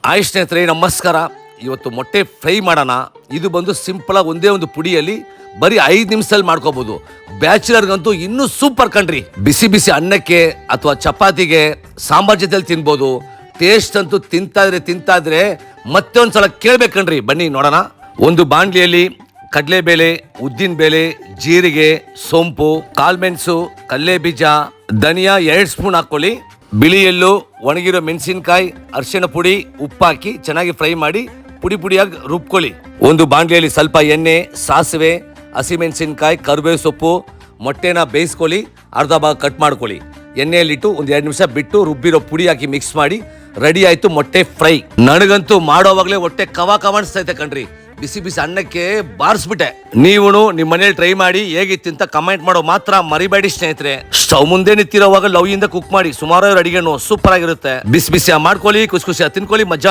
Hi ಸ್ನೇಹಿತರೆ, ನಮಸ್ಕಾರ. ಇವತ್ತು ಮೊಟ್ಟೆ ಫ್ರೈ ಮಾಡೋಣ. ಇದು ಬಂದು ಸಿಂಪಲಾಗಿ ಒಂದೇ ಒಂದು ಪುಡಿಯಲ್ಲಿ ಬರೀ 5 ನಿಮಿಷದಲ್ಲಿ ಮಾಡ್ಕೋಬಹುದು. ಬ್ಯಾಚುಲರ್ಗಂತೂ ಇನ್ನೂ ಸೂಪರ್ ಕಣ್ರಿ. ಬಿಸಿ ಬಿಸಿ ಅನ್ನಕ್ಕೆ ಅಥವಾ ಚಪಾತಿಗೆ ಸಾಂಬಾರ್ ಜೊತೆಲಿ ತಿನ್ಬೋದು. ಟೇಸ್ಟ್ ಅಂತೂ ತಿಂತಾದ್ರೆ ಮತ್ತೆ ಒಂದ್ಸಲ ಕೇಳ್ಬೇಕಣ್ರಿ. ಬನ್ನಿ ನೋಡೋಣ. ಒಂದು ಬಾಂಡ್ಲಿಯಲ್ಲಿ ಕಡಲೆಬೇಳೆ, ಉದ್ದಿನ ಬೇಳೆ, ಜೀರಿಗೆ, ಸೋಂಪು, ಕಾಳ್ಮೆಣಸು, ಕಡಲೆ ಬೀಜ, ಧನಿಯಾ 2 ಸ್ಪೂನ್ ಹಾಕೊಳ್ಳಿ. ಬಿಳಿ ಎಳ್ಳು, ಒಣಗಿರೋ ಮೆಣಸಿನಕಾಯಿ, ಅರಿಶಿಣ ಪುಡಿ, ಉಪ್ಪು ಹಾಕಿ ಚೆನ್ನಾಗಿ ಫ್ರೈ ಮಾಡಿ ಪುಡಿಯಾಗಿ ರುಬ್ಕೊಳ್ಳಿ. ಒಂದು ಬಾಂಡ್ಲಿಯಲ್ಲಿ ಸ್ವಲ್ಪ ಎಣ್ಣೆ, ಸಾಸಿವೆ, ಹಸಿಮೆಣಸಿನಕಾಯಿ, ಕರಿಬೇವು ಸೊಪ್ಪು, ಮೊಟ್ಟೆನ ಬೇಯಿಸ್ಕೊಳ್ಳಿ. ಅರ್ಧ ಭಾಗ ಕಟ್ ಮಾಡ್ಕೊಳ್ಳಿ. ಎಣ್ಣೆಯಲ್ಲಿಟ್ಟು ಒಂದು 2 ನಿಮಿಷ ಬಿಟ್ಟು ರುಬ್ಬಿರೋ ಪುಡಿ ಹಾಕಿ ಮಿಕ್ಸ್ ಮಾಡಿ ರೆಡಿ ಆಯ್ತು ಮೊಟ್ಟೆ ಫ್ರೈ. ನನಗಂತೂ ಮಾಡೋವಾಗಲೇ ಹೊಟ್ಟೆ ಕವಾಣಿಸ್ತೈತೆ ಕಣ್ರಿ. ಬಿಸಿ ಬಿಸಿ ಅನ್ನಕ್ಕೆ ಬಾರಿಸ್ಬಿಟ್ಟೆ. ನೀವು ನಿಮ್ಮ ಮನೇಲಿ ಟ್ರೈ ಮಾಡಿ ಹೇಗಿತ್ತು ಅಂತ ಕಮೆಂಟ್ ಮಾಡೋ ಮಾತ್ರ ಮರಿಬೇಡಿ ಸ್ನೇಹಿತರೆ. ಸ್ಟವ್ ಮುಂದೆ ನಿಂತಿರೋವಾಗ ಲವ್ ಇಂದ ಕುಕ್ ಮಾಡಿ ಸುಮಾರು ಅಡಿಗೆನು ಸೂಪರ್ ಆಗಿರುತ್ತೆ. ಬಿಸಿ ಬಿಸಿ ಮಾಡ್ಕೊಳ್ಳಿ, ಖುಷಿ ತಿನ್ಕೊಳ್ಳಿ, ಮಜಾ